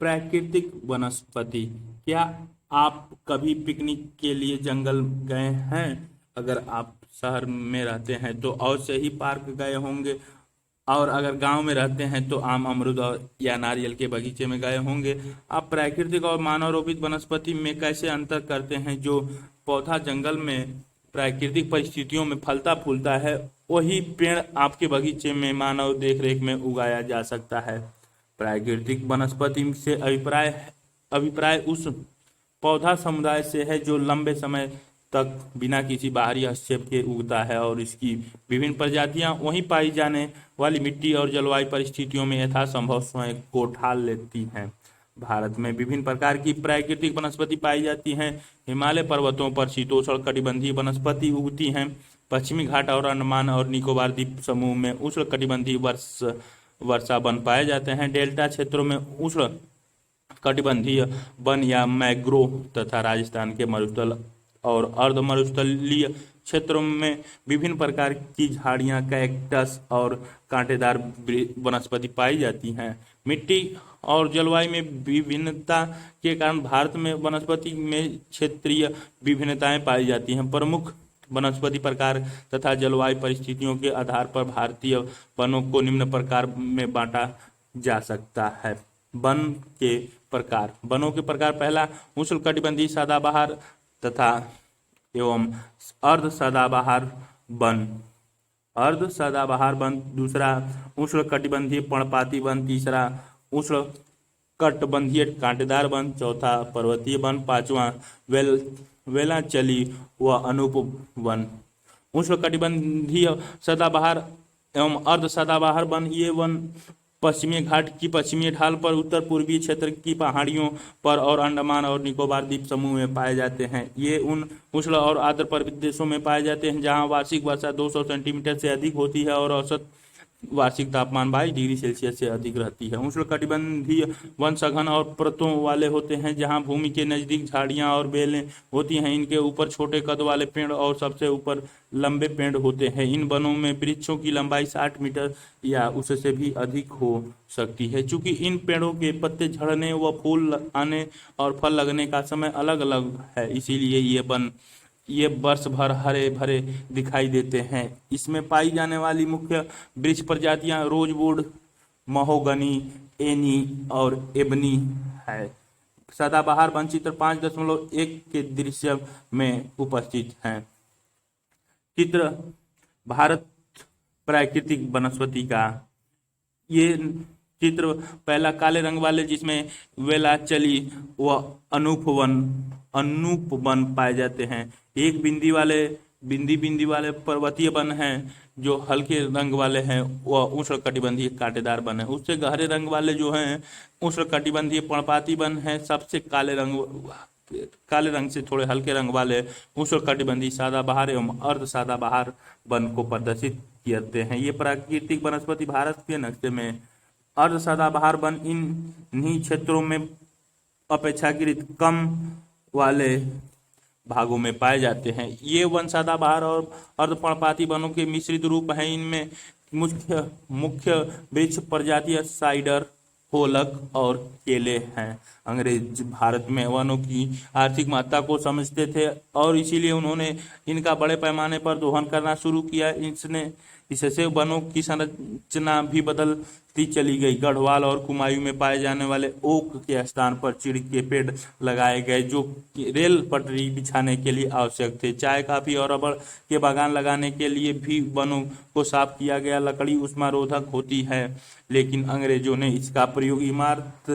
प्राकृतिक वनस्पति। क्या आप कभी पिकनिक के लिए जंगल गए हैं? अगर आप शहर में रहते हैं तो अवश्य ही पार्क गए होंगे, और अगर गांव में रहते हैं तो आम, अमरूद और या नारियल के बगीचे में गए होंगे। आप प्राकृतिक और मानव रोपित वनस्पति में कैसे अंतर करते हैं? जो पौधा जंगल में प्राकृतिक परिस्थितियों में फलता फूलता है, वही पेड़ आपके बगीचे में मानव देखरेख में उगाया जा सकता है। प्राकृतिक वनस्पति से अभिप्राय अभिप्राय उस पौधा समुदाय से है जो लंबे समय तक बिना किसी बाहरी हस्तक्षेप के उगता है, और इसकी विभिन्न प्रजातियां वहीं पाई जाने वाली मिट्टी और जलवायु परिस्थितियों में यथासंभव स्वयं को ढाल लेती हैं। भारत में विभिन्न प्रकार की प्राकृतिक वनस्पति पाई जाती हैं। हिमालय पर्वतों पर शीतोष्ण कटिबंधीय वनस्पति उगती हैं। पश्चिमी घाट और अंडमान और निकोबार द्वीप समूह में उष्ण कटिबंधीय वर्षा वन पाए जाते हैं। डेल्टा क्षेत्रों में उष्ण कटिबंधीय वन या मैंग्रोव तथा राजस्थान के मरुस्थल और अर्ध मरुस्थलीय क्षेत्रों में विभिन्न प्रकार की झाड़ियां, कैक्टस और कांटेदार वनस्पति पाई जाती हैं। मिट्टी और जलवायु में विभिन्नता के कारण भारत में वनस्पति में क्षेत्रीय विभिन्नताएं पाई जाती हैं। प्रमुख वनस्पति प्रकार तथा जलवायु परिस्थितियों के आधार पर भारतीय वनों को निम्न प्रकार में बांटा जा सकता है। वन के प्रकार। वनों के प्रकार: पहला, उष्णकटिबंधीय सदाबहार तथा एवं अर्ध सदाबहार वन। अर्ध सदाबहार वन। दूसरा, उष्णकटिबंधीय पर्णपाती वन। तीसरा, उष्णकटिबंधीय कांटेदार वन। चौथा, पर्वतीय वन। पांचवा, वेलांचली व अनूप वन। उष्णकटिबंधीय सदाबहार एवं अर्ध सदाबहार वन। ये वन पश्चिमी घाट की पश्चिमी ढाल पर, उत्तर पूर्वी क्षेत्र की पहाड़ियों पर और अंडमान और निकोबार द्वीप समूह में पाए जाते हैं। ये उन उष्ण और आर्द्र प्रदेशों में पाए जाते हैं जहां वार्षिक वर्षा 200 सेंटीमीटर से अधिक होती है और औसत वार्षिक तापमान 22 डिग्री सेल्सियस से अधिक रहती है। उष्णकटिबंधीय वन सघन और परतों वाले होते हैं जहां भूमि के नजदीक झाड़ियां और बेलें होती हैं। इनके ऊपर छोटे कद वाले पेड़ और सबसे ऊपर लंबे पेड़ होते हैं। इन वनों में वृक्षों की लंबाई 60 मीटर या उससे भी अधिक हो सकती है। चूंकि इन पेड़ों के पत्ते झड़ने व फूल आने और फल लगने का समय अलग अलग है, इसीलिए ये वर्ष भर हरे भरे दिखाई देते हैं। इसमें पाई जाने वाली मुख्य वृक्ष प्रजातियां रोजवुड, महोगनी, एनी और एबनी है। सदाबहार वनचित्र 5.1 के दृश्य में उपस्थित हैं। चित्र भारत प्राकृतिक वनस्पति का। ये चित्र पहला काले रंग वाले, जिसमें वेलाचली व अनूप वन पाए जाते हैं। एक बिंदी वाले पर्वतीय वन हैं जो हल्के रंग वाले हैं, वह उष्णकटिबंधीय कांटेदार वन है। उससे गहरे रंग वाले जो हैं उष्णकटिबंधीय पर्णपाती वन है। सबसे काले रंग से थोड़े हल्के रंग वाले उष्णकटिबंधीय सदाबहार एवं अर्ध सदाबहार वन को प्रदर्शित करते हैं। ये प्राकृतिक वनस्पति भारत के नक्शे में अर्ध सदाबहार वन इन्हीं क्षेत्रों में अपेक्षाकृत कम वाले भागों में पाए जाते हैं। ये वन सदाबहार और अर्धपर्णपाती वनों के मिश्रित रूप हैं। इनमें मुख्य वृक्ष प्रजातियां साइडर, होलक और केले हैं। अंग्रेज भारत में वनों की आर्थिक महत्ता को समझते थे और इसीलिए उन्होंने इनका बड़े पैमाने पर दोहन करना शुरू किया। इससे वनों की संरचना भी बदलती चली गई। गढ़वाल और कुमायूं में पाए जाने वाले ओक के स्थान पर चीड़ के पेड़ लगाए गए जो रेल पटरी बिछाने के लिए आवश्यक थे। चाय, कॉफी और रबड़ के बागान लगाने के लिए भी वनों को साफ किया गया। लकड़ी ऊष्मारोधक होती है, लेकिन अंग्रेजों ने इसका प्रयोग इमारत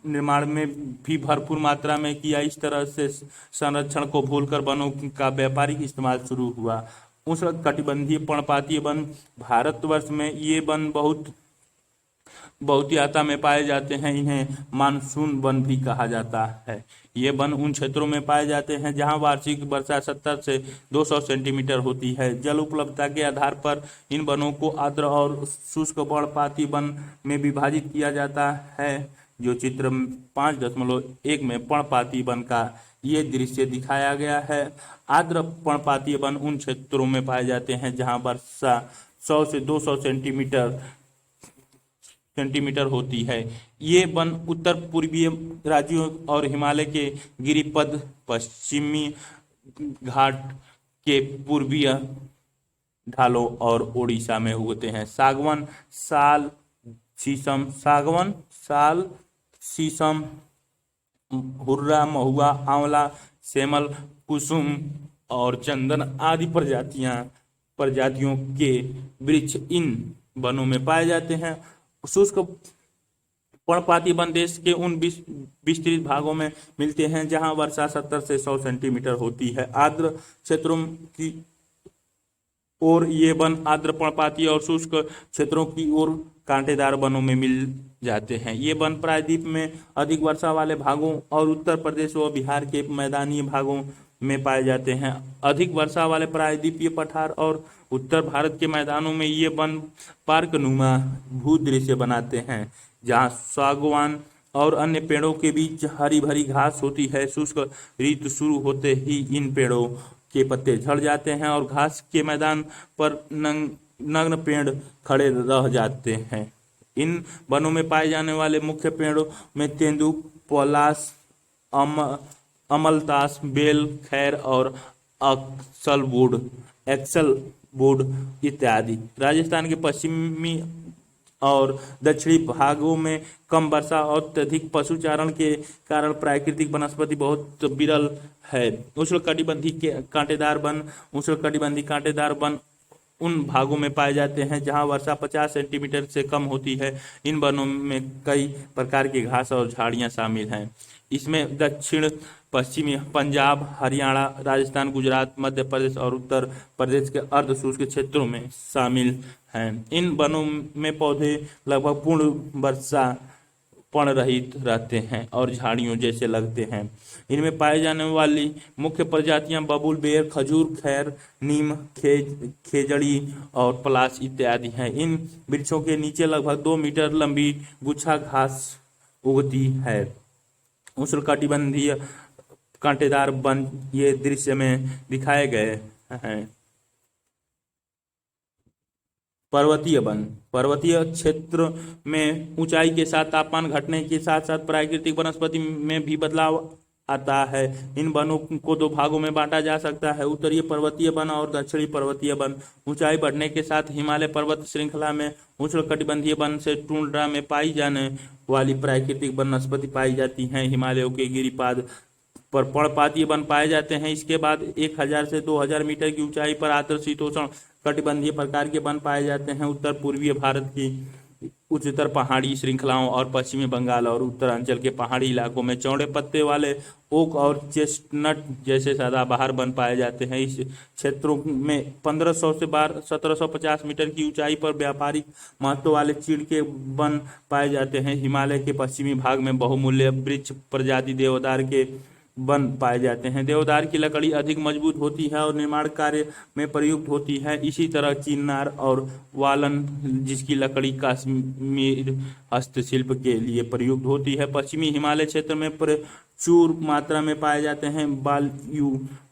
निर्माण में भी भरपूर मात्रा में किया। इस तरह से संरक्षण को भूलकर वनों का व्यापारिक इस्तेमाल शुरू हुआ। उष्णकटिबंधीय पर्णपाती वन। भारतवर्ष में ये वन बहुत यात्रा में पाए जाते हैं। इन्हें मानसून वन भी कहा जाता है। ये वन उन क्षेत्रों में पाए जाते हैं जहां वार्षिक वर्षा 70 से 200 सेंटीमीटर होती है। जल उपलब्धता के आधार पर इन वनों को आर्द्र और शुष्क पर्णपाती वन में विभाजित किया जाता है। जो चित्र 5.1 में पर्णपाती वन का ये दृश्य दिखाया गया है। आर्द्र पर्णपाती वन उन क्षेत्रों में पाए जाते हैं जहां वर्षा 100 से 200 सेंटीमीटर सेंटीमीटर होती है। ये वन उत्तर पूर्वीय राज्यों और हिमालय के गिरिपद, पश्चिमी घाट के पूर्वीय ढालों और उड़ीसा में उगते हैं। सागवन, साल, शीशम, हुर्रा, महुआ, आंवला, सेमल, कुसुम और चंदन आदि प्रजातियों के वृक्ष इन वनों में पाए जाते हैं। शुष्क पर्णपाती वन देश के उन विस्तृत भागों में मिलते हैं जहां वर्षा 70 से 100 सेंटीमीटर होती है। आर्द्र क्षेत्रों की और ये वन आर्द्र पर्णपाती और शुष्क क्षेत्रों की ओर कांटेदार वनों में मिल जाते हैं। ये वन प्रायद्वीप में अधिक वर्षा वाले भागों और उत्तर प्रदेश व बिहार के मैदानी भागों में पाए जाते हैं। अधिक वर्षा वाले प्रायद्वीपीय पठार और उत्तर भारत के मैदानों में ये वन पार्कनुमा भूदृश्य बनाते हैं, जहाँ सागवान और अन्य पेड़ों के बीच हरी भरी घास होती है। शुष्क ऋतु शुरू होते ही इन पेड़ों के पत्ते झड़ जाते हैं और घास के मैदान पर नग्न पेड़ खड़े रह जाते हैं। इन वनों में पाए जाने वाले मुख्य पेड़ों में तेंदुआ, पलाश, अमलतास, बेल, खैर और एक्सलवुड इत्यादि। राजस्थान के पश्चिमी और दक्षिणी भागों में कम वर्षा और अत्यधिक पशुचारण के कारण प्राकृतिक वनस्पति बहुत विरल है। उष्णकटिबंधीय कांटेदार वन उन भागों में पाए जाते हैं जहां वर्षा 50 सेंटीमीटर से कम होती है। इन वनों में कई प्रकार की घास और झाड़ियां शामिल हैं। इसमें दक्षिण पश्चिमी पंजाब, हरियाणा, राजस्थान, गुजरात, मध्य प्रदेश और उत्तर प्रदेश के अर्ध शुष्क क्षेत्रों में शामिल हैं। इन वनों में पौधे लगभग पूर्ण वर्षा पण रहित रहते हैं और झाड़ियों जैसे लगते हैं। इनमें पाए जाने वाली मुख्य प्रजातियां बबूल, बेर, खजूर, खैर, नीम, खेजड़ी और पलाश इत्यादि हैं। इन वृक्षों के नीचे लगभग 2 मीटर लंबी गुच्छा घास उगती है। उष्णकटिबंधीय कांटेदार वन ये दृश्य में दिखाए गए हैं। पर्वतीय क्षेत्र में ऊंचाई के साथ तापमान घटने के साथ साथ प्राकृतिक वनस्पति में भी बदलाव आता है। इन वनों को 2 भागों में बांटा जा सकता है, उत्तरीय पर्वतीय वन और दक्षिणी पर्वतीय वन। ऊंचाई बढ़ने के साथ हिमालय पर्वत श्रृंखला में उष्णकटिबंधीय वन से टुंड्रा में पाई जाने वाली प्राकृतिक वनस्पति पाई जाती हैं। हिमालयों के गिरिपाद पर पर्णपातीय वन पाए जाते हैं। इसके बाद 1000 से 2000 मीटर की ऊंचाई पर आर्द्र शीतोष्ण कटिबंधीय प्रकार के वन पाए जाते हैं। उत्तर पूर्वीय भारत की उच्चतर पहाड़ी श्रृंखलाओं और पश्चिमी बंगाल और उत्तरांचल के पहाड़ी इलाकों में चौड़े पत्ते वाले ओक और चेस्टनट जैसे सदाबहार वन पाए जाते हैं। इस क्षेत्रों में 1500 से 1750 मीटर की ऊंचाई पर व्यापारिक महत्व वाले चीड़ के वन पाए जाते हैं। हिमालय के पश्चिमी भाग में बहुमूल्य वृक्ष प्रजाति देवदार के वन पाए जाते हैं। देवदार की लकड़ी अधिक मजबूत होती है और निर्माण कार्य में प्रयुक्त होती है। इसी तरह चिन्नार और वालन, जिसकी लकड़ी कश्मीर हस्तशिल्प के लिए प्रयुक्त होती है। पश्चिमी हिमालय क्षेत्र में प्रचुर मात्रा में पाए जाते हैं बालू,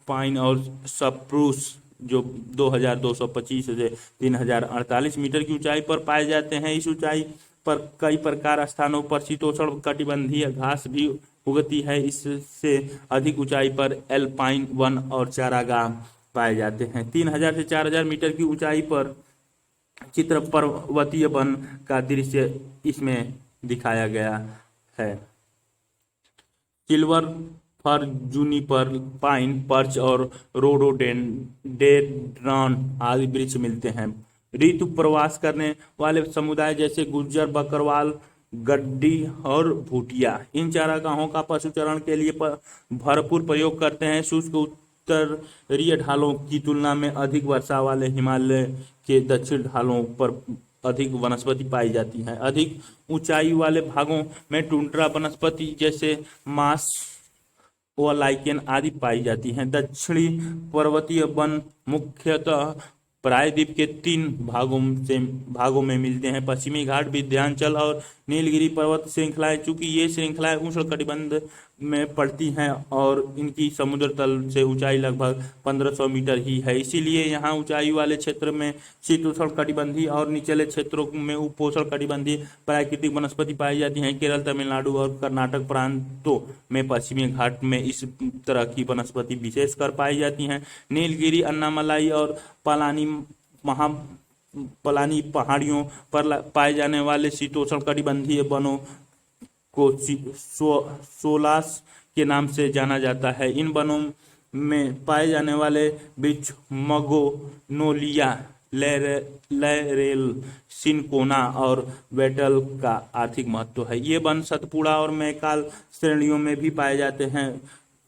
पाइन और सप्रूस, जो 2225 से 3048 मीटर की ऊंचाई पर पाए जाते हैं। इस ऊंचाई पर कई प्रकार स्थानों पर शीतोष्ण कटिबंधीय घास भी उगती है। इससे अधिक ऊंचाई पर एल्पाइन वन और चारागाह पाए जाते हैं। 3000 से 4000 मीटर की ऊंचाई पर चित्र पर्वतीय वन का दृश्य इसमें दिखाया गया है। Silver fir, Juniper, pine, perch और रोडोडेंड्रॉन आदि वृक्ष मिलते हैं। ऋतु प्रवास करने वाले समुदाय जैसे गुज्जर, बकरवाल, गड्डी और भूटिया इन चारागाहों का पशुचारण के लिए भरपूर प्रयोग करते हैं। शुष्क उत्तरीय ढालों की तुलना में अधिक वर्षा वाले हिमालय के दक्षिण ढालों पर अधिक वनस्पति पाई जाती है। अधिक ऊंचाई वाले भागों में टुंड्रा वनस्पति जैसे मास व लाइकेन आदि पाई जाती हैं। दक्षिणी पर्वतीय वन मुख्यतः प्रायद्वीप के 3 भागों में मिलते हैं। पश्चिमी घाट, विंध्याचल और नीलगिरी पर्वत श्रृंखलाएं, चूंकि ये श्रृंखलाएं उष्णकटिबंध में पड़ती हैं और इनकी समुद्र तल से ऊंचाई लगभग 1500 मीटर ही है, इसीलिए यहाँ ऊंचाई वाले क्षेत्र में शीतोष्ण कटिबंधीय और निचले क्षेत्रों में उपोष्ण कटिबंधीय प्राकृतिक वनस्पति पाई जाती हैं। केरल, तमिलनाडु और कर्नाटक प्रांतों में पश्चिमी घाट में इस तरह की वनस्पति विशेषकर पाई जाती हैं। नीलगिरी, अन्नामलाई और पलानी पहाड़ियों पर पाए जाने वाले शीतोष्ण कटिबंधीय वनों को सोलास के नाम से जाना जाता है। इन वनों में पाए जाने वाले वृक्ष मगनोलिया, लैरेल, सिनकोना और बेटल का आर्थिक महत्व है। ये वन सतपुड़ा और मैकाल श्रेणियों में भी पाए जाते हैं।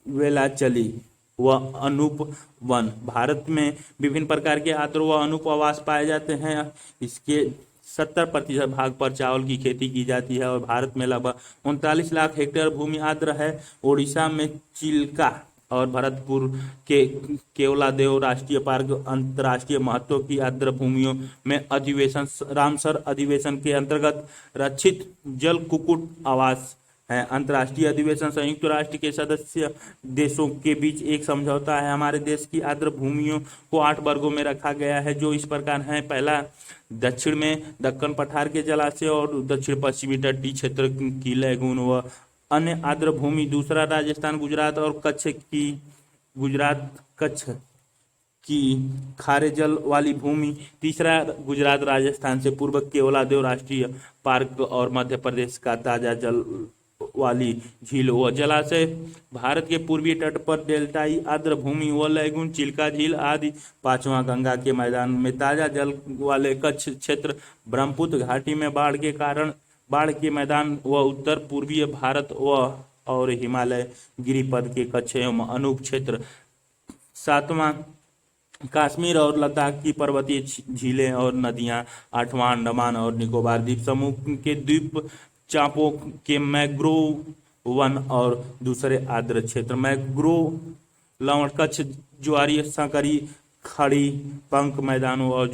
वेलाचली व अनूप वन, भारत में विभिन्न प्रकार के आर्द्र व अनूप आवास पाए जाते हैं। इसके 70% भाग पर चावल की खेती की जाती है और भारत में लगभग 39 लाख हेक्टेयर भूमि आर्द्र है। उड़ीसा में चिल्का और भरतपुर के केवलादेव राष्ट्रीय पार्क अंतर्राष्ट्रीय महत्व की आर्द्र भूमियों में रामसर अधिवेशन के अंतर्गत रक्षित जल कुक्कुट आवास है। अंतर्राष्ट्रीय अधिवेशन संयुक्त राष्ट्र के सदस्य देशों के बीच एक समझौता है। हमारे देश की आर्द्र भूमियों को 8 वर्गों में रखा गया है, जो इस प्रकार हैं। पहला, दक्षिण में दक्कन पठार के जलाशय और दक्षिण पश्चिमी तटीय क्षेत्र की लैगून व अन्य आर्द्र भूमि। दूसरा, राजस्थान, कच्छ की खारे जल वाली भूमि। तीसरा, गुजरात, राजस्थान से पूर्व केवलादेव राष्ट्रीय पार्क और मध्य प्रदेश का ताजा जल वाली झील व जलाशय। भारत के पूर्वी तट पर डेल्टाई आर्द्र भूमि व लैगून, चिल्का झील आदि। पांचवा, गंगा के मैदान में ताजा जल वाले कच्छ क्षेत्र। ब्रह्मपुत्र घाटी में बाढ़ के मैदान व उत्तर पूर्वीय भारत और हिमालय गिरिपथ के कच्छ एवं अनूप क्षेत्र। सातवां, कश्मीर और लद्दाख की पर्वतीय झीलें और नदियां। आठवां, अंडमान और निकोबार द्वीप समूह के द्वीप चापों के मैंग्रोव वन और दूसरे आर्द्र क्षेत्र। मैंग्रोव लवण, कच्छ, ज्वारीय, सांकरी, खड़ी पंख मैदानों और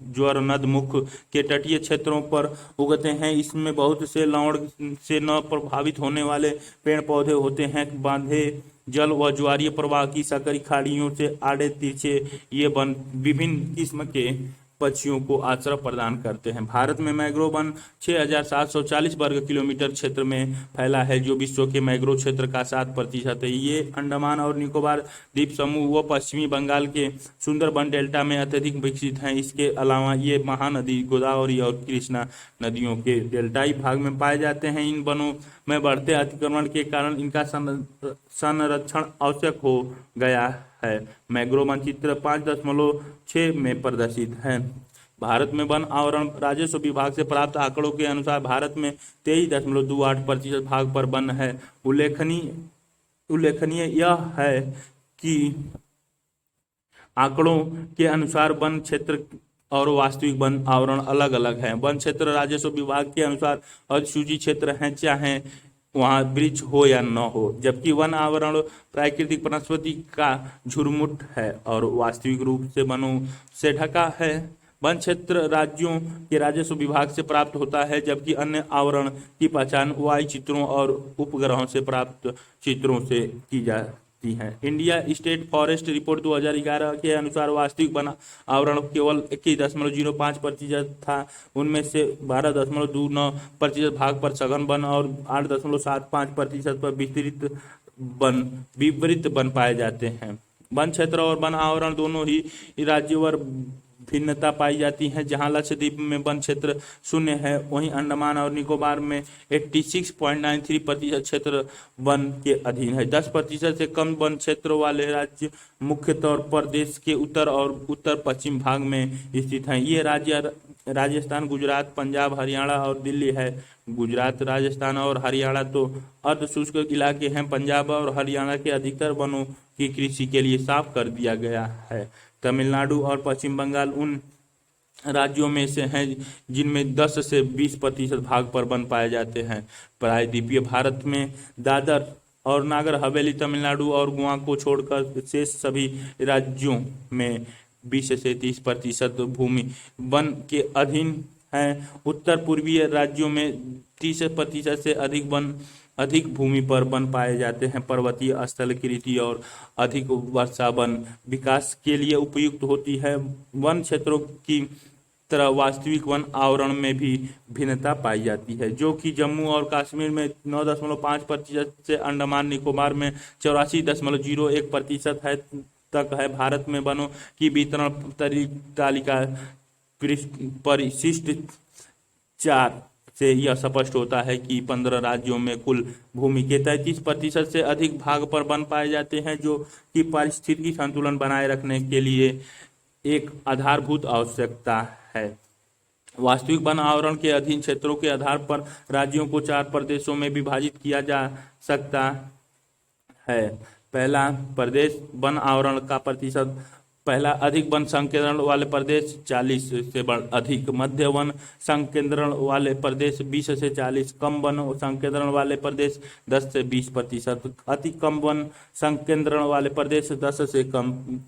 ज्वारनदमुख के तटीय क्षेत्रों पर उगते हैं। इसमें बहुत से लवण से न प्रभावित होने वाले पेड़ पौधे होते हैं। बांधे जल व ज्वारीय प्रवाह की सकरी खाड़ियों से आड़े तिरछे ये वन विभिन्न किस्म के पक्षियों को आश्रय प्रदान करते हैं। भारत में मैंग्रोव वन 6740 वर्ग किलोमीटर क्षेत्र में फैला है, जो विश्व के मैंग्रोव क्षेत्र का 7% है। ये अंडमान और निकोबार द्वीप समूह व पश्चिमी बंगाल के सुंदरबन डेल्टा में अत्यधिक विकसित हैं। इसके अलावा ये महानदी गोदावरी और कृष्णा नदियों के डेल्टाई भाग में पाए जाते हैं। इन वनों में बढ़ते अतिक्रमण के कारण इनका संरक्षण आवश्यक हो गया है। मैंग्रोव मानचित्र 5.6 में प्रदर्शित है। भारत में वन आवरण राजस्व विभाग से प्राप्त आंकड़ों के अनुसार भारत में 23.28% भाग पर वन है। उल्लेखनीय यह है कि आंकड़ों के अनुसार वन क्षेत्र और वास्तविक वन आवरण अलग अलग है। वन क्षेत्र राजस्व विभाग के अनुसार अधिसूचित क्षेत्र हैं, चाहे वहाँ वृक्ष हो या न हो, जबकि वन आवरण प्राकृतिक वनस्पति का झुरमुट है और वास्तविक रूप से वनों से ढका है। वन क्षेत्र राज्यों के राजस्व विभाग से प्राप्त होता है, जबकि अन्य आवरण की पहचान वायु चित्रों और उपग्रहों से प्राप्त चित्रों से की जाती है। इंडिया स्टेट फॉरेस्ट रिपोर्ट 2011 के अनुसार वास्तविक वन आवरण केवल 21.05% था। उनमें से 12.29% भाग पर सघन वन और 8.75% पर विवरित वन पाए जाते हैं। वन क्षेत्र और वन आवरण दोनों ही राज्यवार भिन्नता पाई जाती है। जहां लक्षद्वीप में वन क्षेत्र 0 है, वहीं अंडमान और निकोबार में 86.93% क्षेत्र वन के अधीन है। 10% से कम वन क्षेत्र वाले राज्य मुख्य तौर पर देश के उत्तर और उत्तर पश्चिम भाग में स्थित हैं। ये राज्य राजस्थान, गुजरात, पंजाब, हरियाणा और दिल्ली है। गुजरात, राजस्थान और हरियाणा तो अर्ध शुष्क इलाके हैं। पंजाब और हरियाणा के अधिकतर वनों की कृषि के लिए साफ कर दिया गया है। तमिलनाडु और पश्चिम बंगाल उन राज्यों में से हैं जिनमें 10 से 20% भाग पर वन पाए जाते हैं। प्रायद्वीपीय भारत में दादर और नागर हवेली, तमिलनाडु और गोवा को छोड़कर शेष सभी राज्यों में 20 से 30% भूमि वन के अधीन है। उत्तर पूर्वीय राज्यों में 30% से अधिक भूमि पर वन पाए जाते हैं। पर्वतीय स्थलाकृति और अधिक वर्षा वन विकास के लिए उपयुक्त होती है। वन क्षेत्रों की तरह वास्तविक वन आवरण में भी भिन्नता पाई जाती है, जो कि जम्मू और कश्मीर में 9.5% से अंडमान निकोबार में 84.01% है तक है। भारत में वनों की वितरण तालिका परिशिष्ट 4 से यह स्पष्ट होता है कि 15 राज्यों में कुल भूमि के 33% से अधिक भाग पर वन पाए जाते हैं, जो कि पारिस्थितिकी संतुलन बनाए रखने के लिए एक आधारभूत आवश्यकता है। वास्तविक वन आवरण के अधीन क्षेत्रों के आधार पर राज्यों को 4 प्रदेशों में विभाजित किया जा सकता है। पहला प्रदेश वन आवरण का प्रतिशत। पहला, अधिक वन संकेंद्रण वाले प्रदेश 40 से अधिक। मध्य वन संकेंद्रण वाले प्रदेश 20 से 40। कम वन संकेंद्रण वाले प्रदेश 10 से 20%। अति कम वन संकेंद्रण वाले प्रदेश 10 से कम।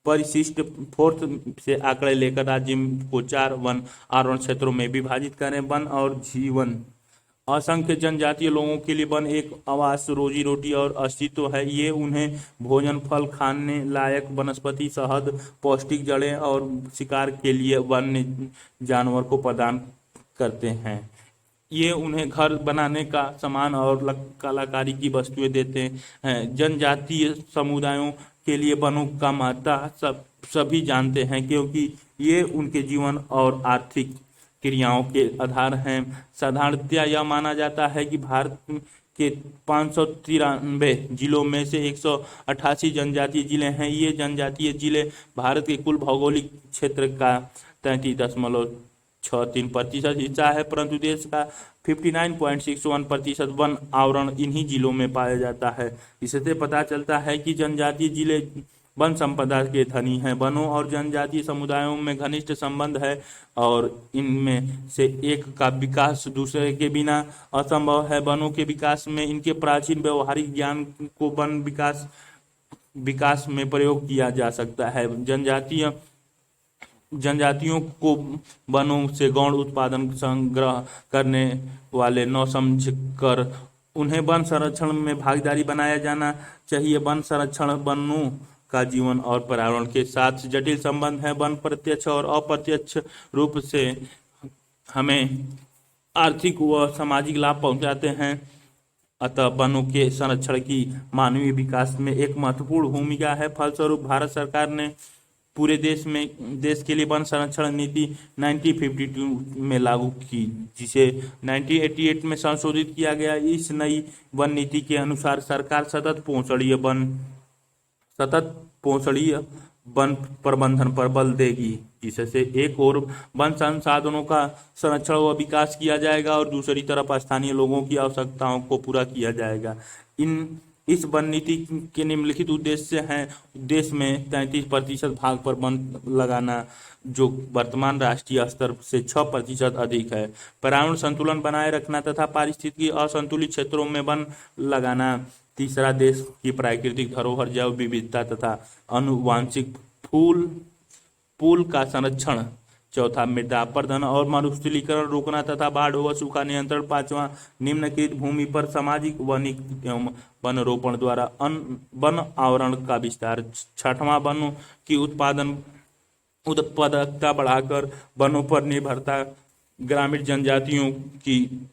परिशिष्ट 4 से आंकड़े लेकर राज्य को 4 वन आवरण क्षेत्रों में विभाजित करें। वन और जीवन। असंख्य जनजातीय लोगों के लिए वन एक आवास, रोजी रोटी और अस्तित्व है। ये उन्हें भोजन, फल, खाने लायक वनस्पति, शहद, पौष्टिक जड़ें और शिकार के लिए वन्य जानवर को प्रदान करते हैं। ये उन्हें घर बनाने का सामान और कलाकारी की वस्तुएं देते हैं। जनजातीय समुदायों के लिए वनों का महत्व सभी जानते हैं, क्योंकि ये उनके जीवन और आर्थिक क्रियाओं के आधार हैं। साधारणतया यह माना जाता है कि भारत के 593 जिलों में से 188 जनजातीय जिले हैं। ये जनजातीय जिले भारत के कुल भौगोलिक क्षेत्र का 33.63% हिस्सा है, परंतु देश का 59.61% वन आवरण इन्हीं जिलों में पाया जाता है। इससे पता चलता है कि जनजातीय जिले वन संपदा के धनी हैं। वनों और जनजातीय समुदायों में घनिष्ठ संबंध है और इनमें से एक का विकास दूसरे के बिना असंभव है। वनों के विकास में इनके प्राचीन व्यवहारिक ज्ञान को वन विकास में प्रयोग किया जा सकता है। जनजातियों को वनों से गौण उत्पादन संग्रह करने वाले न समझकर उन्हें वन संरक्षण में भागीदारी बनाया जाना चाहिए। वन संरक्षण वनों का जीवन और पर्यावरण के साथ जटिल संबंध है। वन प्रत्यक्ष और अप्रत्यक्ष रूप से हमें आर्थिक व सामाजिक लाभ पहुंचाते हैं। अतः वनों के संरक्षण की मानवीय विकास में एक महत्वपूर्ण भूमिका है। फलस्वरूप भारत सरकार ने पूरे देश के लिए वन संरक्षण नीति 1952 में लागू की, जिसे 1988 में संशोधित किया गया। इस नई वन नीति के अनुसार सरकार सतत पोषणीय वन प्रबंधन पर बल देगी, जिससे एक ओर वन संसाधनों का संरक्षण व विकास किया जाएगा और दूसरी तरफ स्थानीय लोगों की आवश्यकताओं को पूरा किया जाएगा। इस वन नीति के निम्नलिखित उद्देश्य हैं। देश में 33% भाग पर वन लगाना, जो वर्तमान राष्ट्रीय स्तर से 6% अधिक है। पर्यावरण संतुलन बनाए रखना तथा पारिस्थितिकी असंतुलित क्षेत्रों में वन लगाना। तीसरा, देश की प्राकृतिक धरोहर, जैव विविधता तथा आनुवांशिक फूल का संरक्षण। चौथा, मृदा अपरदन और मरुस्थलीकरण रोकना तथा बाढ़ व सूखा नियंत्रण। पांचवा, निम्नलिखित भूमि पर सामाजिक, वनिक एवं वन रोपण द्वारा वन आवरण का विस्तार। छठवां, वनों की उत्पादकता बढ़ाकर वनों पर निर्भरता। ग्रामीण जनजातियों की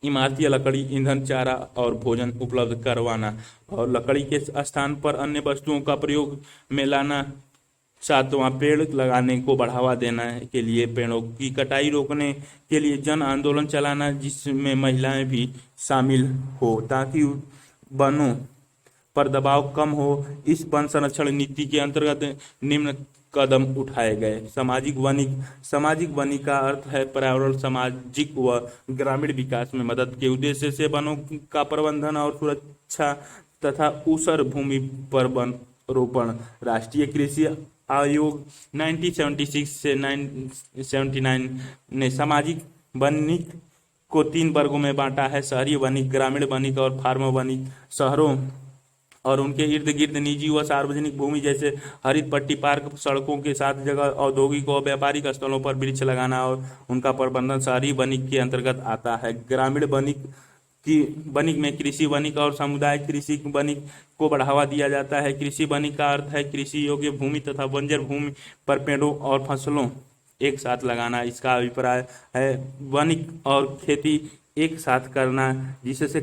इमारती लकड़ी, ईंधन, चारा और भोजन उपलब्ध करवाना और लकड़ी के स्थान पर अन्य वस्तुओं का प्रयोग में लाना। सातवां, पेड़ लगाने को बढ़ावा देना के लिए पेड़ों की कटाई रोकने के लिए जन आंदोलन चलाना, जिसमें महिलाएं भी शामिल हो ताकि वनों पर दबाव कम हो। इस वन संरक्षण नीति के अंतर्गत निम्न कदम उठाए गए। सामाजिक वनिक का अर्थ है पर्यावरण, सामाजिक व ग्रामीण विकास में मदद के उद्देश्य से वनों का प्रबंधन और सुरक्षा तथा ऊसर भूमि पर वन रोपण। राष्ट्रीय कृषि आयोग 1976 से 1979 ने सामाजिक वनिक को 3 वर्गों में बांटा है: शहरी वनिक, ग्रामीण वनिक और फार्म वनिक। शहरों और उनके इर्द गिर्द निजी व सार्वजनिक भूमि जैसे हरित पट्टी, पार्क, सड़कों के साथ जगह औद्योगिक और व्यापारिक स्थलों पर वृक्ष लगाना और उनका प्रबंधन शहरी वनिक के अंतर्गत आता है। ग्रामीण वनिक की वनिक में कृषि वनिक और सामुदायिक कृषि वनिक को बढ़ावा दिया जाता है। कृषि वनिक का अर्थ है कृषि योग्य भूमि तथा बंजर भूमि पर पेड़ों और फसलों एक साथ लगाना। इसका अभिप्राय है वनिक और खेती एक साथ करना, जिससे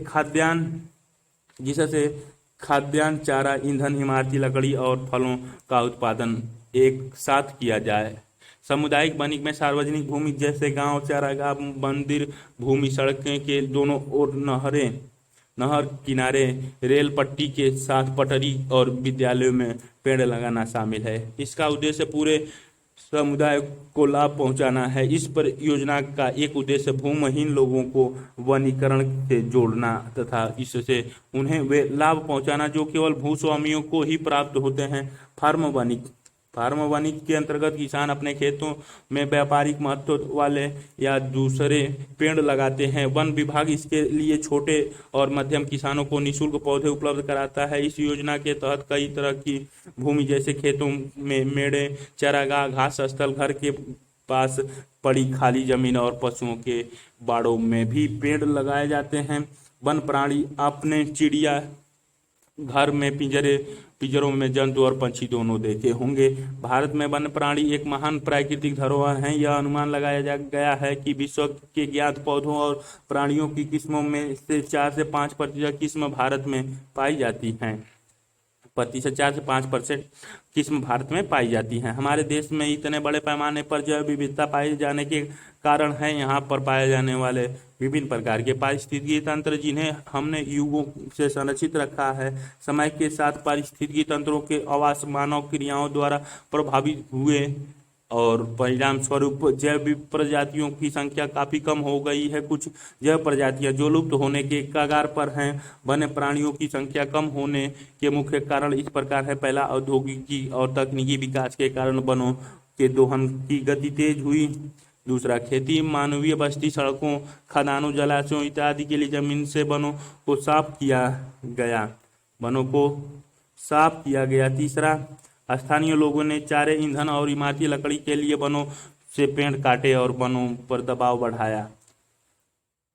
खाद्यान्न, चारा, ईंधन, इमारती लकड़ी और फलों का उत्पादन एक साथ किया जाए। सामुदायिक वनिक में सार्वजनिक भूमि जैसे गांव, चारागाह, मंदिर, भूमि, सड़कें के दोनों ओर नहर किनारे, रेल पट्टी के साथ पटरी और विद्यालयों में पेड़ लगाना शामिल है। इसका उद्देश्य पूरे समुदाय को लाभ पहुंचाना है। इस परियोजना का एक उद्देश्य भूमिहीन लोगों को वनीकरण से जोड़ना तथा इससे उन्हें वे लाभ पहुंचाना जो केवल भूस्वामियों को ही प्राप्त होते हैं। फार्म वनिक के अंतर्गत किसान अपने खेतों में व्यापारिक महत्व वाले या दूसरे पेड़ लगाते हैं। वन विभाग इसके लिए छोटे और मध्यम किसानों को निःशुल्क पौधे उपलब्ध कराता है। इस योजना के तहत कई तरह की भूमि जैसे खेतों में मेड़े, चारागाह, घास स्थल, घर के पास पड़ी खाली जमीन और पशुओं के बाड़ों में भी पेड़ लगाए जाते हैं। वन प्राणी अपने चिड़िया घर में पिंजरों में जंतु और पंछी दोनों देखे होंगे। भारत में वन्य प्राणी एक महान प्राकृतिक धरोहर है। यह अनुमान लगाया गया है कि विश्व के ज्ञात पौधों और प्राणियों की किस्मों में से 4 से 5% किस्म भारत में पाई जाती हैं। 4 से 5% किस्म भारत में पाई जाती हैं। हमारे देश में इतने बड़े पैमाने पर जैव विविधता पाए जाने के कारण है यहाँ पर पाए जाने वाले विभिन्न प्रकार के पारिस्थितिकी तंत्र जिन्हें हमने युगों से संरक्षित रखा है, समय के साथ पारिस्थितिकी तंत्रों के आवास मानव क्रियाओं द्वारा प्रभावित हुए और परिणाम स्वरूप जैव प्रजातियों की संख्या काफी कम हो गई है। कुछ जैव प्रजातियां जो लुप्त होने के कगार पर हैं। वन्य प्राणियों की संख्या कम होने के मुख्य कारण इस प्रकार है। पहला, औद्योगिकी और तकनीकी विकास के कारण वनों के दोहन की गति तेज हुई। दूसरा, खेती, मानवीय बस्ती, सड़कों, खदानों, जलाशयों इत्यादि के लिए जमीन से वनों को साफ किया गया। तीसरा, स्थानीय लोगों ने चारे, ईंधन और इमारती लकड़ी के लिए वनों से पेड़ काटे और वनों पर दबाव बढ़ाया।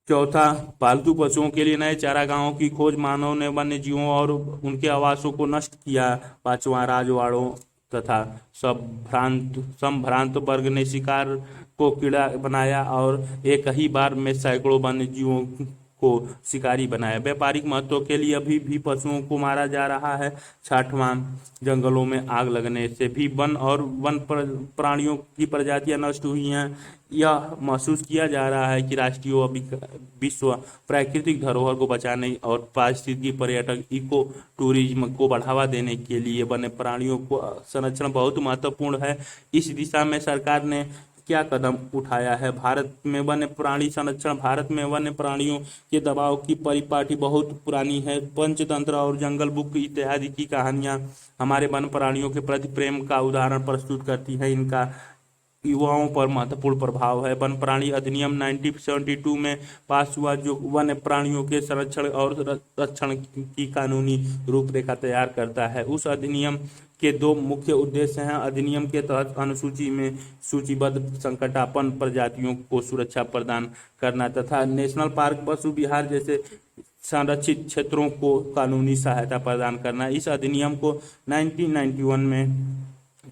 चौथा, पालतू पशुओं के लिए नए चारागाहों की खोज, मानव ने वन्य जीवों और उनके आवासों को नष्ट किया। पांचवा, राजवाड़ों तथा संभ्रांत वर्ग ने शिकार को कीड़ा बनाया और एक ही बार में सैकड़ों वन्य जीवों को शिकारी बनाया। व्यापारिक महत्व के लिए अभी भी पशुओं को मारा जा रहा है। छठवां, जंगलों में आग लगने से भी वन प्राणियों की प्रजातियां नष्ट हुई हैं। यह महसूस किया जा रहा है कि राष्ट्रीय व विश्व प्राकृतिक धरोहर को बचाने और पारिस्थितिकी पर्यटक इको टूरिज्म को बढ़ावा देने के लिए वन्य प्राणियों को संरक्षण बहुत महत्वपूर्ण है। इस दिशा में सरकार ने क्या कदम उठाया है? भारत में वन्य प्राणी संरक्षण। भारत में वन्य प्राणियों के दबाव की परिपाटी बहुत पुरानी है। पंचतंत्र और जंगल बुक इत्यादि की कहानियां हमारे वन्य प्राणियों के प्रति प्रेम का उदाहरण प्रस्तुत करती है। इनका युवाओं पर महत्वपूर्ण प्रभाव है। वन प्राणी अधिनियम 1972 में पास हुआ जो वन्य प्राणियों के संरक्षण और रक्षण की कानूनी रूपरेखा तैयार करता है। उस अधिनियम के 2 मुख्य उद्देश्य हैं। अधिनियम के तहत अनुसूची में सूचीबद्ध संकटापन्न प्रजातियों को सुरक्षा प्रदान करना तथा नेशनल पार्क, पशु विहार जैसे संरक्षित क्षेत्रों को कानूनी सहायता प्रदान करना। इस अधिनियम को 1991 में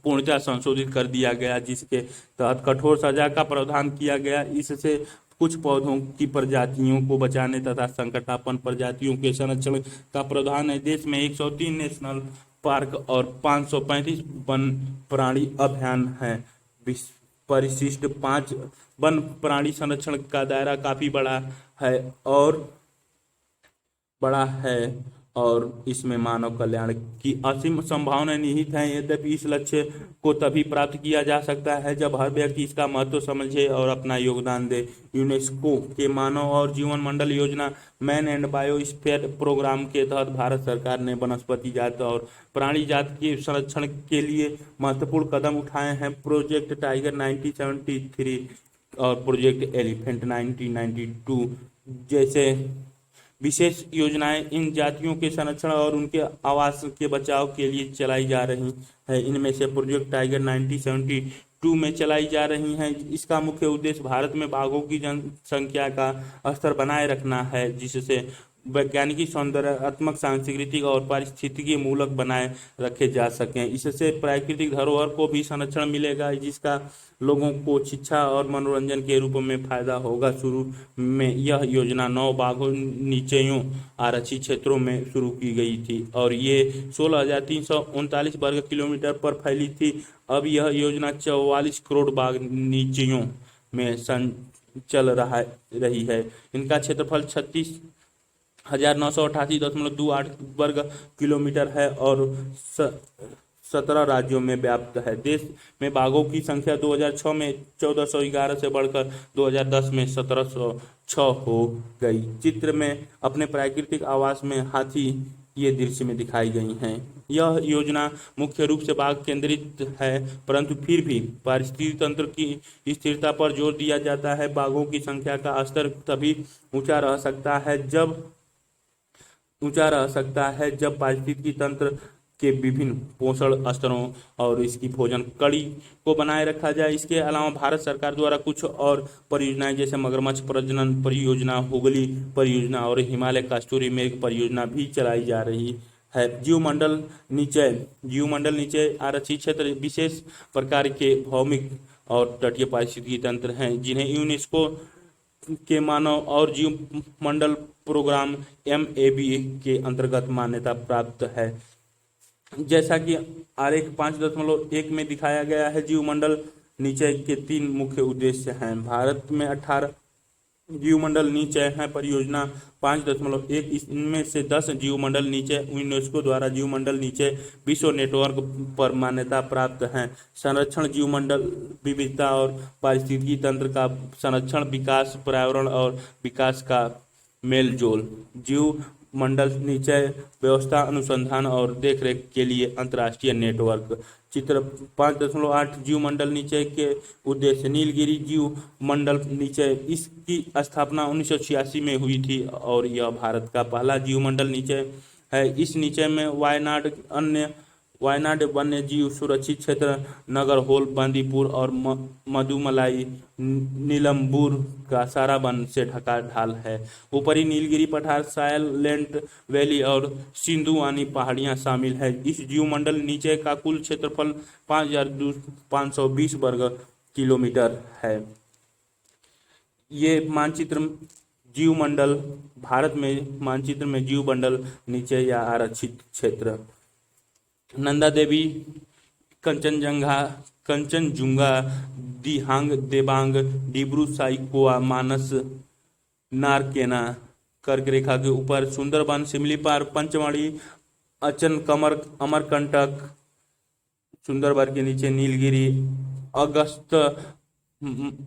पूर्णतः संशोधित कर दिया गया, जिसके तहत कठोर सजा का प्रावधान किया गया। इससे कुछ पौधों की प्रजातियों को बचाने तथा संकटापन्न प्रजातियों के संरक्षण का प्रावधान है। देश में 103 नेशनल पार्क और 535 वन प्राणी अभयारण्य हैं। परिशिष्ट 5 वन प्राणी संरक्षण का दायरा काफी बड़ा है और इसमें मानव कल्याण की असीम संभावनाएं निहित हैं। यद्यपि इस लक्ष्य को तभी प्राप्त किया जा सकता है जब हर व्यक्ति इसका महत्व समझे और अपना योगदान दे। यूनेस्को के मानव और जीवन मंडल योजना मैन एंड बायोस्फीयर प्रोग्राम के तहत भारत सरकार ने वनस्पति जात और प्राणी जात के संरक्षण के लिए महत्वपूर्ण कदम उठाए हैं। प्रोजेक्ट टाइगर 1973 और प्रोजेक्ट एलिफेंट 1992 विशेष योजनाएं इन जातियों के संरक्षण और उनके आवास के बचाव के लिए चलाई जा रही है। इनमें से प्रोजेक्ट टाइगर 1972 में चलाई जा रही हैं। इसका मुख्य उद्देश्य भारत में बाघों की जनसंख्या का स्तर बनाए रखना है, जिससे वैज्ञानिक, सौंदर्यात्मक, सांस्कृतिक और पारिस्थितिकी मूलक बनाए रखे जा सकें। इससे प्राकृतिक धरोहर को भी संरक्षण मिलेगा, जिसका लोगों को शिक्षा और मनोरंजन के रूप में फायदा होगा। शुरू में यह योजना 9 बाघों नीचेयों आरक्षित क्षेत्रों में शुरू की गई थी और ये 16,339 वर्ग किलोमीटर पर फैली थी। अब यह योजना 44 करोड़ बाघ नीचेयों में चल रही है। इनका क्षेत्रफल 36,988.28 वर्ग किलोमीटर है और 17 राज्यों में व्याप्त है। देश में बाघों की संख्या 2006 में 1411 से बढ़कर 2010 में 1706 हो गई। चित्र में अपने प्राकृतिक आवास में हाथी ये दृश्य में दिखाई गई हैं। यह योजना मुख्य रूप से बाघ केंद्रित है, परंतु फिर भी पारिस्थितिक तंत्र की स्थिरता पर जोर दिया जाता है। बाघों की संख्या का स्तर तभी ऊंचा रह सकता है जब पारिस्थितिकी तंत्र के विभिन्न पोषण स्तरों और इसकी भोजन कड़ी को बनाए रखा जाए। इसके अलावा भारत सरकार द्वारा कुछ और परियोजनाएं जैसे मगरमच्छ प्रजनन परियोजना, हुगली परियोजना और हिमालय कस्तूरी मृग परियोजना भी चलाई जा रही है। जीवमंडल नीचे आरक्षित क्षेत्र विशेष प्रकार के भौमिक और तटीय पारिस्थितिकी तंत्र हैं, जिन्हें यूनेस्को के मानव और जीव मंडल प्रोग्राम MAB के अंतर्गत मान्यता प्राप्त है। जैसा कि आरेख 5.1 में दिखाया गया है, जीवमंडल निचय के 3 मुख्य उद्देश्य हैं। भारत में 18 जीवमंडल निचय है परियोजना 5.1, इनमें से 10 जीवमंडल निचय यूनेस्को द्वारा जीवमंडल निचय विश्व नेटवर्क पर मान्यता प्राप्त हैं। संरक्षण, जीवमंडल विविधता और पारिस्थितिकी तंत्र का संरक्षण, विकास, पर्यावरण और विकास का मेलजोल, जीव मंडल निचय व्यवस्था, अनुसंधान और देखरेख के लिए अंतर्राष्ट्रीय नेटवर्क। चित्र 5.8 जीवमंडल निचय के उद्देश्य। नीलगिरी जीव मंडल निचय, इसकी स्थापना 1986 में हुई थी और यह भारत का पहला जीवमंडल निचय है। इस निचय में वायनाड वन्य जीव सुरक्षित क्षेत्र, नगरहोल, बांदीपुर और मधुमलाई नीलम्बूर का सारा वन से ढका ढाल है। ऊपरी नीलगिरी पठार, साइलेंट वैली और सिंधुवानी पहाड़ियां शामिल है। इस जीवमंडल नीचे का कुल क्षेत्रफल 5,520 वर्ग किलोमीटर है। ये मानचित्र जीवमंडल भारत में मानचित्र में जीवमंडल नीचे या आरक्षित क्षेत्र। नंदा देवी, कंचनजुंगा, दिहांग, देबांग, डिब्रू साइकोवा, मानस, नारकेना, कर्क रेखा के ऊपर सुंदरबन, सिमलीपाल, पंचमढ़ी, अमरकंटक, सुंदरबन के नीचे नीलगिरी,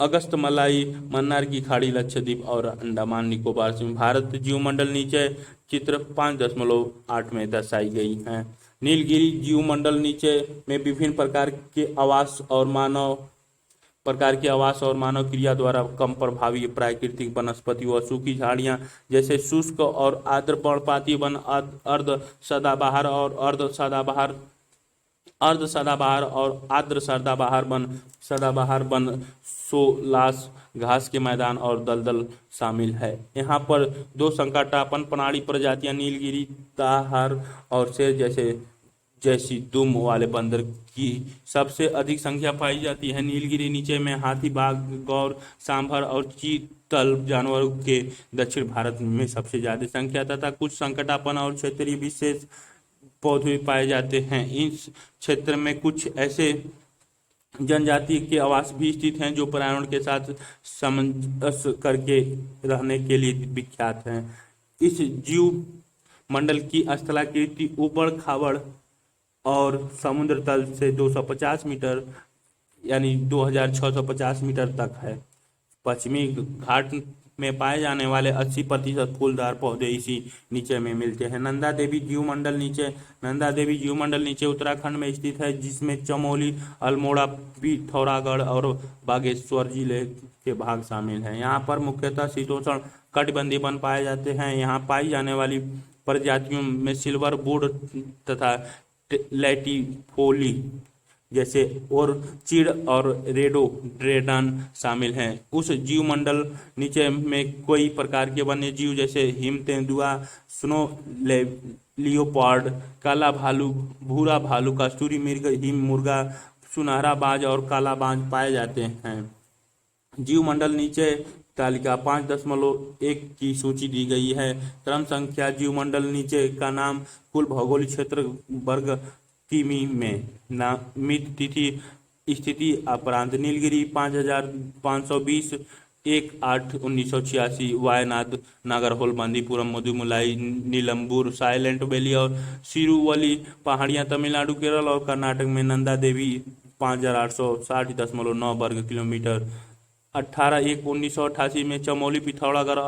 अगस्तमलाई, मन्नार की खाड़ी, लक्षद्वीप और अंडमान निकोबार से भारत जीवमंडल नीचे चित्र 5.8 में दर्शाई गई हैं। नीलगिरी जीवमंडल नीचे में विभिन्न प्रकार के आवास और मानव क्रिया द्वारा कम प्रभावी प्राकृतिक वनस्पति व सूखी झाड़ियां जैसे शुष्क और आर्द्र पर्णपाती वन, अर्ध सदाबहार और आर्द्र सदाबहार वन, सोलास, घास के मैदान और दलदल शामिल है। यहाँ पर 2 संकटापन प्राणी प्रजातियां नीलगिरी ताहार और शेर जैसी दुम वाले बंदर की सबसे अधिक संख्या पाई जाती है। नीलगिरी नीचे में हाथी, बाघ, गौर, सांभर और चीतल जानवरों के दक्षिण भारत में सबसे ज्यादा संख्या तथा कुछ संकटापन और क्षेत्रीय विशेष पौधे पाए जाते हैं। इस क्षेत्र में कुछ ऐसे जनजाति के आवास भी स्थित हैं जो पर्यावरण के साथ सामंजस्य करके रहने के लिए विख्यात हैं। इस जीव मंडल की स्थलाकृति ऊबड़ खाबड़ और समुद्र तल से 250 मीटर यानी 2650 मीटर तक है। पश्चिमी घाट में पाए जाने वाले 80% फूलदार पौधे इसी नीचे में मिलते हैं। नंदा देवी जीवमंडल नीचे उत्तराखंड में स्थित है, जिसमें चमोली, अल्मोड़ा, पिथौरागढ़ और बागेश्वर जिले के भाग शामिल हैं। यहाँ पर मुख्यतः शीतोष्ण कटिबंधीय वन पाए जाते हैं। यहाँ पाई जाने वाली प्रजातियों में सिल्वर वुड तथा लैटीफोली जैसे और चीड़ और रेडोडेंड्रन शामिल हैं। उस जीवमंडल नीचे में कई प्रकार के वन्य जीव जैसे हिम तेंदुआ, स्नो लियोपार्ड, काला भालू, भूरा भालू, कस्तूरी मृग, हिम मुर्गा, सुनहरा बाज और काला बाज पाए जाते हैं। जीवमंडल नीचे तालिका 5.1 की सूची दी गई है। क्रम संख्या जीवमंडल नीचे का नाम कुल भौगोलिक क्षेत्र वर्ग किमी में। नामित तिथि स्थिति अपरांत नीलगिरी 5520 1/8/1986, वायनाड, नागरहोल, बांदीपुरम, मदुमलाई, नीलम्बूर, साइलेंट वैली और सिरुवली पहाड़ियां तमिलनाडु, केरल और कर्नाटक में। नंदा देवी 5860.9 वर्ग किलोमीटर। 18/1/1988 में चमोली, पिथौरागढ़,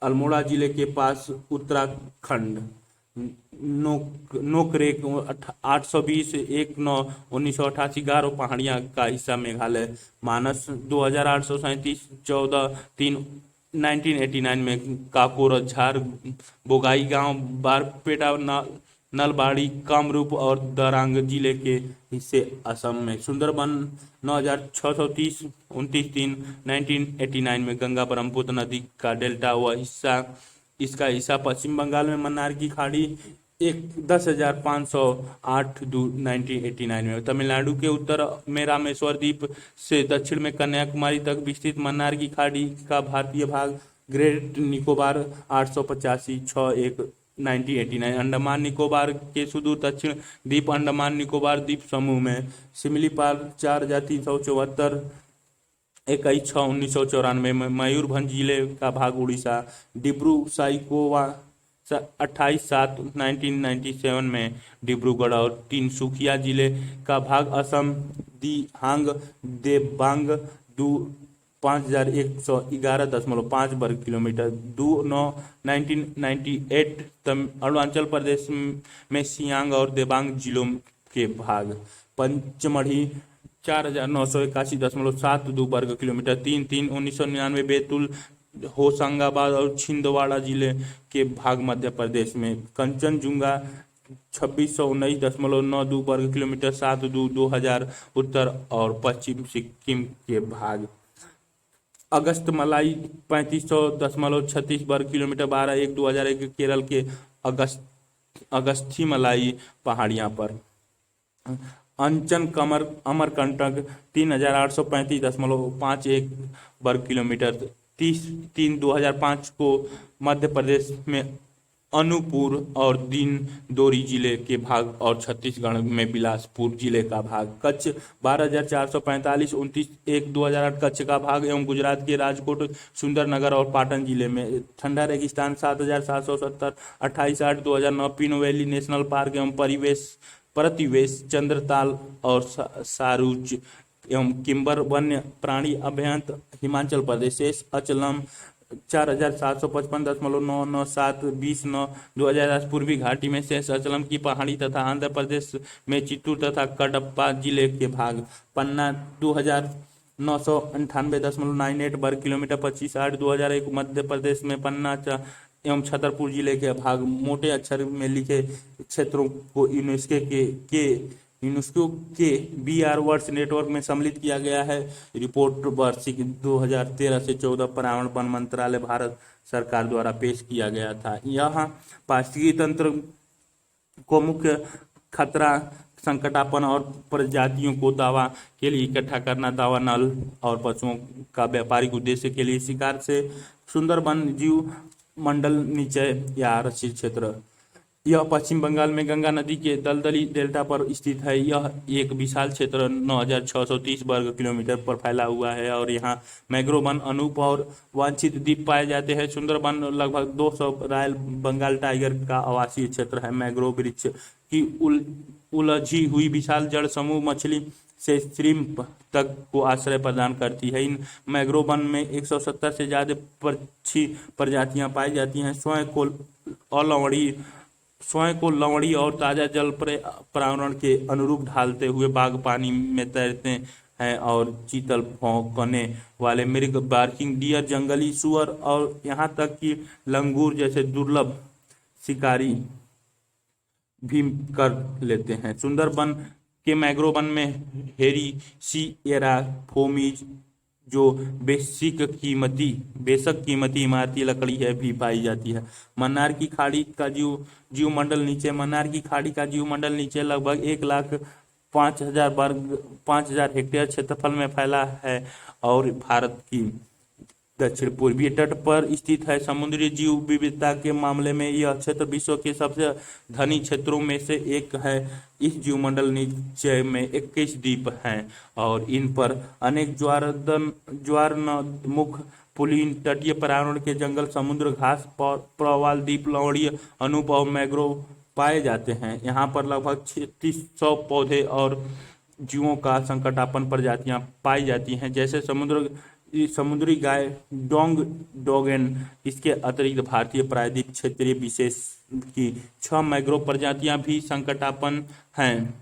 अल्मोड़ा जिले के पास उत्तराखंड। नोकरेक 820/1/9/1988 गारो पहाड़ियां का हिस्सा मेघालय। मानस 2837 14/3/1989 में। काकोरझार, बोगाई गांव, बारपेटा, नलबाड़ी, कामरूप और दरांग जिले के हिस्से असम में। सुंदरबन 9630 29/3/1989 में। गंगा ब्रह्मपुत्र नदी का डेल्टा व इसका हिस्सा पश्चिम बंगाल में। मन्नार की खाड़ी 10,508 में। तमिलनाडु के उत्तर में रामेश्वर द्वीप से दक्षिण में कन्याकुमारी तक विस्तृत मन्नार की खाड़ी का भारतीय भाग। ग्रेट निकोबार 885 6/1/1989। अंडमान निकोबार के सुदूर दक्षिण द्वीप अंडमान निकोबार द्वीप समूह में। सिमिलीपाल 4374 21/6/1994 में। मयूरभंज जिले का भाग उड़ीसा। डिब्रू साइखोवा 28/7/1997 में डिब्रूगढ़ और तिनसुकिया जिले का भाग असम। दिहांग देबांग 5111.5 वर्ग किलोमीटर। 2/9/1998 अरुणाचल प्रदेश में सियांग और देबांग जिलों के भाग। पंचमढ़ी 4981.72 वर्ग किलोमीटर। 3/3/1999 बैतूल, होशंगाबाद और छिंदवाड़ा जिले के भाग मध्य प्रदेश में। कंचनजुंगा 2619.92 वर्ग किलोमीटर। 7/2/2000 उत्तर और पश्चिम सिक्किम के भाग। अगस्त मलाई 3500.36 वर्ग किलोमीटर। 12/1/2001 केरल के अगस्थी मलाई पहाड़ियां पर। अंचन कमर अमरकंटक 3835.51 वर्ग किलोमीटर। 30/3/2005 को मध्य प्रदेश में अनूपपुर और दिंडोरी जिले के भाग और छत्तीसगढ़ में बिलासपुर जिले का भाग। कच्छ 12,445 29/1/2008 कच्छ का भाग एवं गुजरात के राजकोट, सुंदरनगर और पाटन जिले में। ठंडा रेगिस्तान 7,770 28/8/2009 पीनो वैली नेशनल पार्क एवं प्रतिवेश चंद्रताल और सारूच एवं किम्बर वन्य प्राणी अभयारण्य हिमाचल प्रदेश। शेष अचलम 4755.997 20/9/2010 पूर्वी घाटी में। शेष अचलम की पहाड़ी तथा आंध्र प्रदेश में चित्तूर तथा कडप्पा जिले के भाग। पन्ना 2998.98 वर्ग किलोमीटर। 25/8/2001 मध्य प्रदेश में। पन्ना एवं छतरपुर जिले के भाग। मोटे अक्षर में लिखे क्षेत्रों को यूनेस्को के BR वर्ड्स नेटवर्क में सम्मिलित किया गया है। रिपोर्ट वार्षिक 2013 से 14 पर्यावरण वन मंत्रालय भारत सरकार द्वारा पेश किया गया था। यहाँ पारिस्थितिकी तंत्र को मुख्य खतरा, संकटापन्न और प्रजातियों को दावा के लिए इकट्ठा करना, दावा नल और पशुओं का व्यापारिक उद्देश्य के लिए शिकार से। सुंदरबन जीव मंडल नीचे या आरक्षित क्षेत्र। यह पश्चिम बंगाल में गंगा नदी के दलदली डेल्टा पर स्थित है। यह एक विशाल क्षेत्र 9630 वर्ग किलोमीटर पर फैला हुआ है और यहाँ मैंग्रोव वन, अनूप और वांछित द्वीप पाए जाते हैं। सुंदरबन लगभग 200 रॉयल बंगाल टाइगर का आवासीय क्षेत्र है। मैंग्रोव वृक्ष की उलझी हुई विशाल जड़ समूह मछली से श्रिम्प तक को आश्रय प्रदान करती है। इन मैंग्रोव वन में 170 से ज्यादा पक्षी प्रजातियां पाई जाती हैं। स्वयं को लवड़ी और ताजा जल पर्यावरण के अनुरूप ढालते हुए बाघ पानी में तैरते हैं और चीतल, भौंकने वाले मृग, बार्किंग डियर, जंगली सुअर और यहाँ तक कि लंगूर जैसे दुर्लभ शिकारी भी कर लेते हैं। सुंदरबन के मैंग्रोव वन में हेरी सीएरा फोमीज, जो बेशक कीमती इमारती लकड़ी है, भी पाई जाती है। मन्नार की खाड़ी का मन्नार की खाड़ी का जीवमंडल नीचे लगभग 1,05,000 हेक्टेयर क्षेत्रफल में फैला है और भारत की दक्षिण पूर्वी तट पर स्थित है। समुद्री जीव विविधता के मामले में यह क्षेत्र विश्व के सबसे धनी क्षेत्रों में से एक है। इस जीवमंडल नीचे में 21 द्वीप हैं और इन पर अनेक ज्वारनदमुख, पुलिन, तटीय पर्यावरण के जंगल, समुद्र घास, प्रवाल द्वीप, लवणीय अनुभव, मैंग्रोव पाए जाते हैं। यहाँ पर लगभग 3600 पौधे और जीवों का संकटापन्न प्रजातियां पाई जाती हैं, जैसे समुद्री गाय डोगेन। इसके अतिरिक्त भारतीय प्रायद्वीप क्षेत्रीय विशेष की 6 मैंग्रोव प्रजातियां भी संकटापन्न हैं।